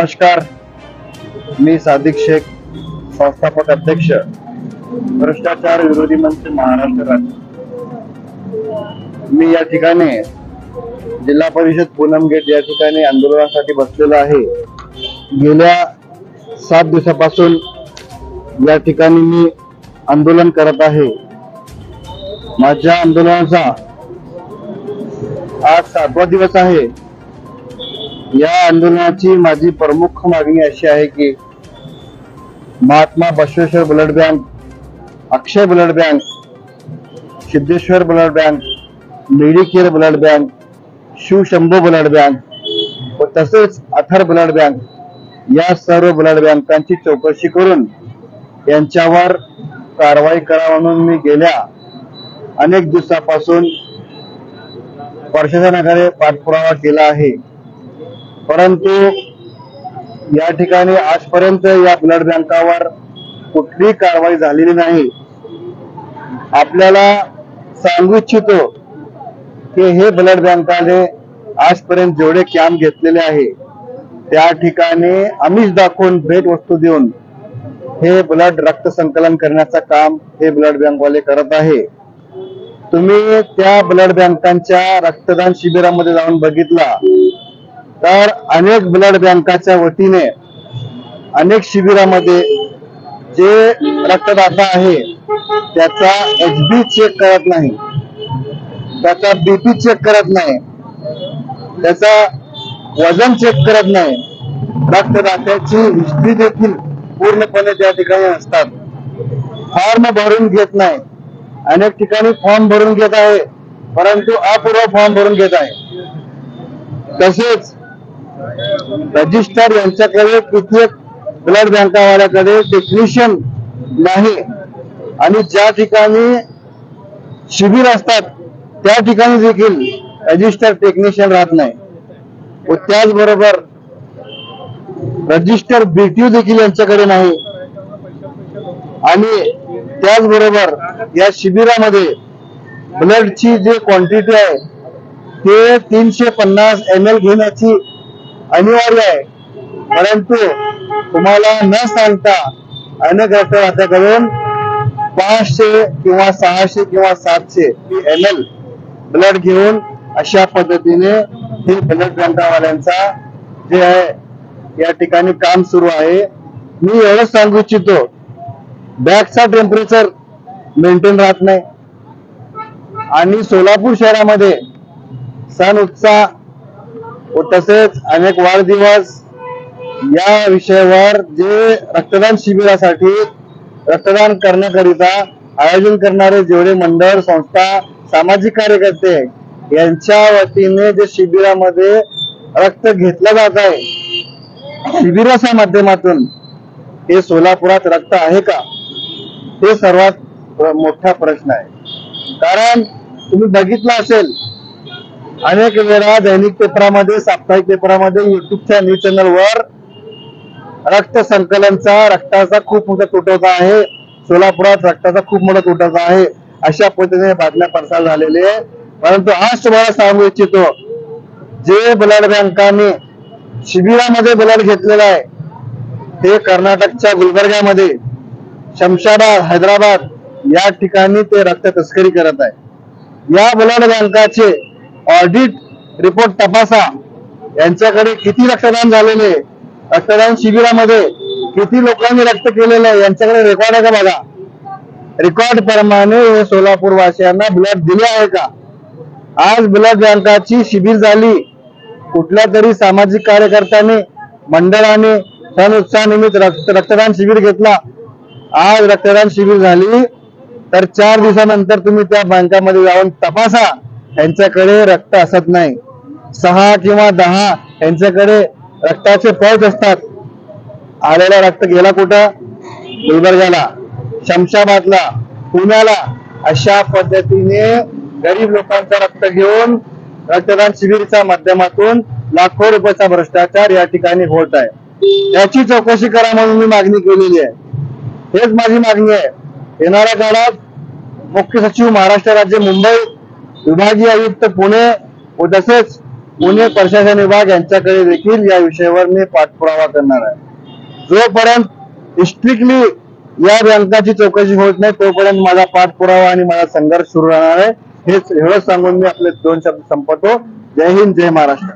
नमस्कार, मी सादिक शेख, संस्थापक अध्यक्ष भ्रष्टाचार विरोधी मंच महाराष्ट्र राज्य। मी या ठिकाणी जिल्हा परिषद पूनम गेट या ठिकाणी आंदोलनासाठी बसलेलो आहे। गेल्या 7 दिवसापासून या ठिकाणी मी आंदोलन करत आहे। माझ्या आंदोलनाचा आज 7वा दिवस आहे। या आंदोलनाची माझी प्रमुख मागणी अशी आहे की Mahatma Basaveshwar blood bank, Akshay blood bank, Siddheshwar blood bank, Medicare blood bank, Shivshambhu blood bank व तसेच अथर ब्लड बँक या सर्व ब्लड बँकांची चौकशी करून यांच्यावर कारवाई करा म्हणून मी गेल्या अनेक दिवसापासून प्रशासनाकडे पाठपुरावा केला आहे। परंतु या ठिकाणी आजपर्यंत या ब्लड बँकावर कुठलीही कारवाई झालेली नाही। आपल्याला सांगू इच्छितो की हे ब्लड बँकाने आजपर्यंत जेवढे कॅम्प घेतलेले आहे त्या ठिकाणी आमिष दाखवून भेटवस्तू देऊन हे ब्लड रक्त संकलन करण्याचं काम हे ब्लड बँकवाले करत आहे। तुम्ही त्या ब्लड बँकांच्या रक्तदान शिबिरामध्ये जाऊन बघितला तर अनेक ब्लड बँकाच्या वतीने अनेक शिबिरामध्ये जे रक्तदाता आहे त्याचा HB चेक करत नाही, त्याचा BP चेक करत नाही, त्याचा वजन चेक करत नाही, रक्तदात्याची हिस्ट्री देखील पूर्णपणे त्या ठिकाणी असतात। फॉर्म भरून घेत नाही, अनेक ठिकाणी फॉर्म भरून घेत आहे परंतु अपूर्व फॉर्म भरून घेत आहे। तसेच रजिस्टर यांच्याकडे कित्येक ब्लड बँकावाल्याकडे टेक्निशियन नाही आणि ज्या ठिकाणी शिबिर असतात त्या ठिकाणी देखील रजिस्टर टेक्निशियन राहत नाही व त्याचबरोबर रजिस्टर BTO देखील यांच्याकडे नाही। आणि त्याचबरोबर या शिबिरामध्ये ब्लडची जे क्वांटिटी आहे ते 350 ml घेण्याची अनिवार्य आहे, परंतु तुम्हाला न सांगता अनेक रक्तदात्याकडून 500 किंवा 600 किंवा 700 ml ब्लड घेऊन अशा पद्धतीने हे ब्लड बँकावाल्यांचा जे आहे या ठिकाणी काम सुरू आहे। मी एवढंच सांगू इच्छितो, बॅगचा टेम्परेचर मेंटेन राहत नाही आणि सोलापूर शहरामध्ये सण उत्साह व तसेच अनेक वाढदिवस या विषयावर जे रक्तदान शिबिरासाठी रक्तदान करण्याकरिता आयोजन करणारे जेवढे मंडळ, संस्था, सामाजिक कार्यकर्ते यांच्या वतीने जे शिबिरामध्ये रक्त घेतलं जात आहे, शिबिराच्या माध्यमातून हे सोलापुरात रक्त आहे का, हे सर्वात मोठा प्रश्न आहे। कारण तुम्ही बघितलं असेल अनेक वेळा दैनिक पेपरामध्ये, साप्ताहिक पेपरामध्ये, युट्यूबच्या न्यूज चॅनलवर रक्त संकलनचा, रक्ताचा खूप मोठा तुटवडा आहे, सोलापुरात रक्ताचा खूप मोठा तुटवडा आहे अशा पद्धतीने बातम्या प्रसार झालेले आहे। परंतु आज तुम्हाला सांगू इच्छितो, जे ब्लड बँकाने शिबिरामध्ये ब्लड घेतलेला आहे ते कर्नाटकच्या गुलबर्गामध्ये, शमशाबाद, हैदराबाद या ठिकाणी ते रक्त तस्करी करत आहे। या ब्लड बँकाचे ऑडिट रिपोर्ट तपासा, यांच्याकडे किती रक्तदान झालेले, रक्तदान शिबिरामध्ये किती लोकांनी रक्त केलेलं आहे यांच्याकडे रेकॉर्ड आहे का बघा। रेकॉर्ड प्रमाणे हे सोलापूर वासियांना ब्लड दिले आहे का? आज ब्लड बँकाची शिबिर झाली, कुठल्या तरी सामाजिक कार्यकर्त्यांनी, मंडळाने सण उत्सवानिमित्त रक्तदान शिबिर घेतला, आज रक्तदान शिबिर झाली तर 4 दिवसानंतर तुम्ही त्या बँकामध्ये जाऊन तपासा, यांच्याकडे रक्त असत नाही। 6 किंवा 10 यांच्याकडे रक्ताचे पाऊच असतात। आलेला रक्त गेला कुठं? गुलबर्गाला, शमशाबादला, पुण्याला। अशा पद्धतीने गरीब लोकांचा रक्त घेऊन रक्तदान शिबिरच्या माध्यमातून लाखो रुपयाचा भ्रष्टाचार या ठिकाणी होत आहे। याची चौकशी करा म्हणून मी मागणी केलेली आहे। हेच माझी मागणी आहे। येणाऱ्या काळात मुख्य सचिव महाराष्ट्र राज्य मुंबई, विभागीय आयुक्त पुणे व तसेच पुणे प्रशासन विभाग यांच्याकडे देखील या विषयावर मी पाठपुरावा करणार आहे। जोपर्यंत स्ट्रिक्टली या बँकाची चौकशी होत नाही तोपर्यंत माझा पाठपुरावा आणि माझा संघर्ष सुरू राहणार आहे। हेच एवढं सांगून मी आपले 2 शब्द संपवतो। जय हिंद, जय महाराष्ट्र।